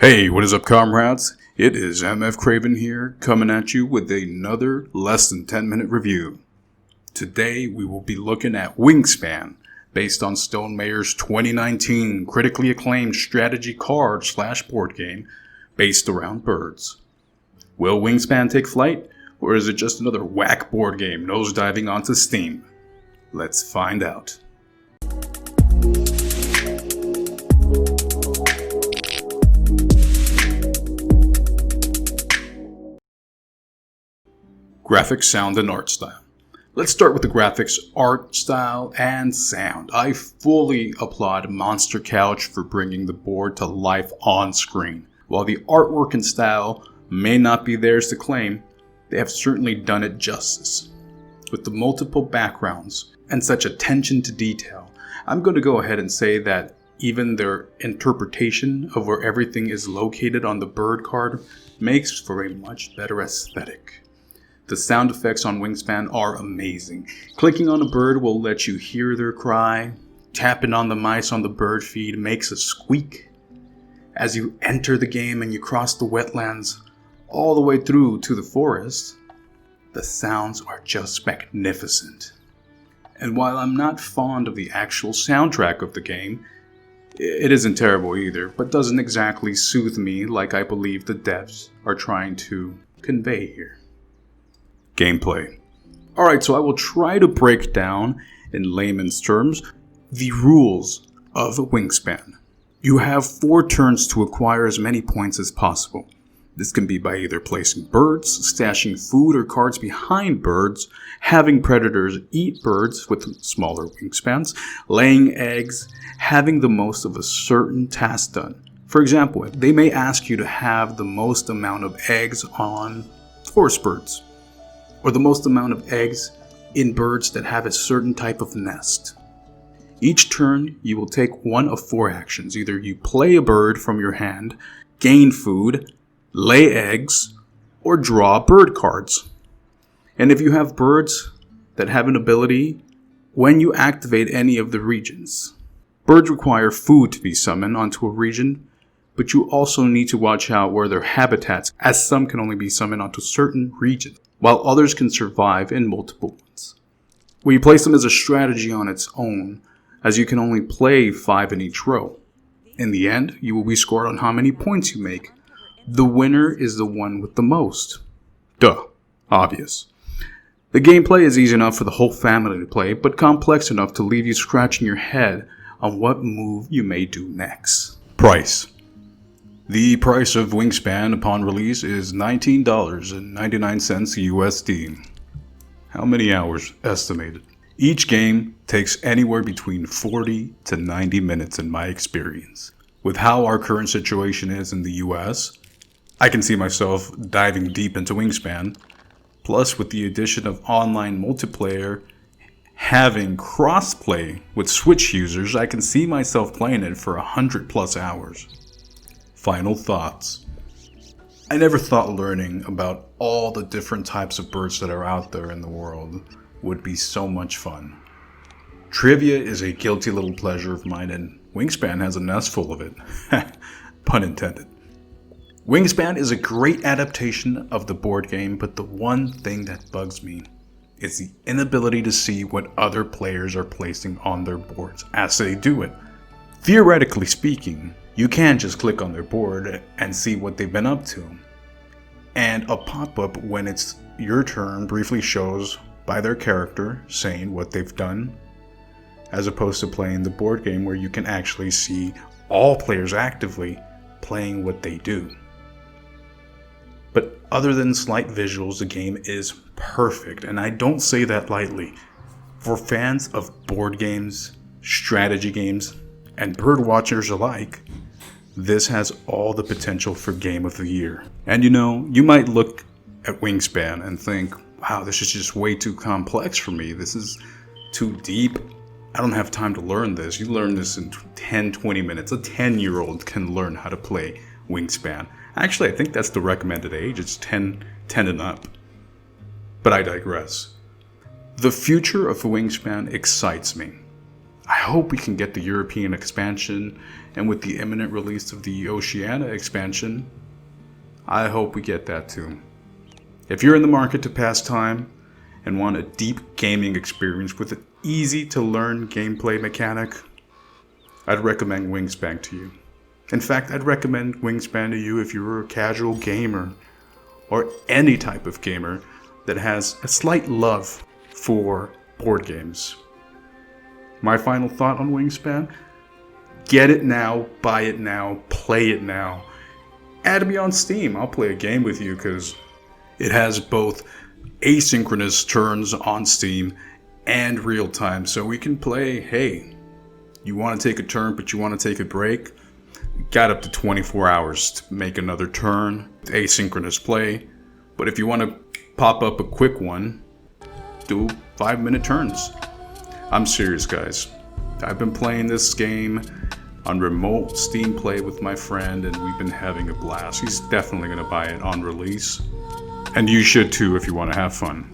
Hey, what is up, comrades? It is MF Kraven here, coming at you with another less than 10-minute review. Today, we will be looking at Wingspan, based on Stone Mayer's 2019 critically acclaimed strategy card/board game based around birds. Will Wingspan take flight, or is it just another whack board game nosediving onto Steam? Let's find out. Graphics, sound, and art style. Let's start with the graphics, art style, and sound. I fully applaud Monster Couch for bringing the board to life on screen. While the artwork and style may not be theirs to claim, they have certainly done it justice. With the multiple backgrounds and such attention to detail, I'm going to go ahead and say that even their interpretation of where everything is located on the bird card makes for a much better aesthetic. The sound effects on Wingspan are amazing. Clicking on a bird will let you hear their cry. Tapping on the mice on the bird feed makes a squeak. As you enter the game and you cross the wetlands all the way through to the forest, the sounds are just magnificent. And while I'm not fond of the actual soundtrack of the game, it isn't terrible either, but doesn't exactly soothe me like I believe the devs are trying to convey here. Gameplay. Alright, so I will try to break down, in layman's terms, the rules of Wingspan. You have 4 turns to acquire as many points as possible. This can be by either placing birds, stashing food or cards behind birds, having predators eat birds with smaller wingspans, laying eggs, having the most of a certain task done. For example, they may ask you to have the most amount of eggs on forest birds, or the most amount of eggs in birds that have a certain type of nest. Each turn, you will take one of 4 actions. Either you play a bird from your hand, gain food, lay eggs, or draw bird cards. And if you have birds that have an ability, when you activate any of the regions, birds require food to be summoned onto a region, but you also need to watch out where their habitats, as some can only be summoned onto certain regions, while others can survive in multiple ones. When you place them as a strategy on its own, as you can only play 5 in each row. In the end, you will be scored on how many points you make. The winner is the one with the most. Duh. Obvious. The gameplay is easy enough for the whole family to play, but complex enough to leave you scratching your head on what move you may do next. Price. The price of Wingspan upon release is $19.99 USD. How many hours estimated? Each game takes anywhere between 40 to 90 minutes in my experience. With how our current situation is in the US, I can see myself diving deep into Wingspan. Plus, with the addition of online multiplayer having crossplay with Switch users, I can see myself playing it for 100+ hours. Final thoughts. I never thought learning about all the different types of birds that are out there in the world would be so much fun. Trivia is a guilty little pleasure of mine, and Wingspan has a nest full of it. Pun intended. Wingspan is a great adaptation of the board game, but the one thing that bugs me is the inability to see what other players are placing on their boards as they do it. Theoretically speaking, you can just click on their board and see what they've been up to. And a pop-up when it's your turn briefly shows by their character saying what they've done, as opposed to playing the board game where you can actually see all players actively playing what they do. But other than slight visuals, the game is perfect, and I don't say that lightly. For fans of board games, strategy games, and bird watchers alike, this has all the potential for Game of the Year. And you might look at Wingspan and think, wow, this is just way too complex for me. This is too deep. I don't have time to learn this. You learn this in 10-20 minutes. A 10-year-old can learn how to play Wingspan. Actually, I think that's the recommended age. It's 10 and up. But I digress. The future of Wingspan excites me. I hope we can get the European expansion, and with the imminent release of the Oceania expansion, I hope we get that too. If you're in the market to pass time and want a deep gaming experience with an easy to learn gameplay mechanic, I'd recommend Wingspan to you. In fact, I'd recommend Wingspan to you if you're a casual gamer or any type of gamer that has a slight love for board games. My final thought on Wingspan: get it now, buy it now, play it now. Add me on Steam, I'll play a game with you because it has both asynchronous turns on Steam and real time, so we can play, hey, you want to take a turn but you want to take a break? Got up to 24 hours to make another turn, asynchronous play. But if you want to pop up a quick one, do 5-minute turns. I'm serious, guys. I've been playing this game on remote Steam play with my friend, and we've been having a blast. He's definitely going to buy it on release. And you should too if you want to have fun.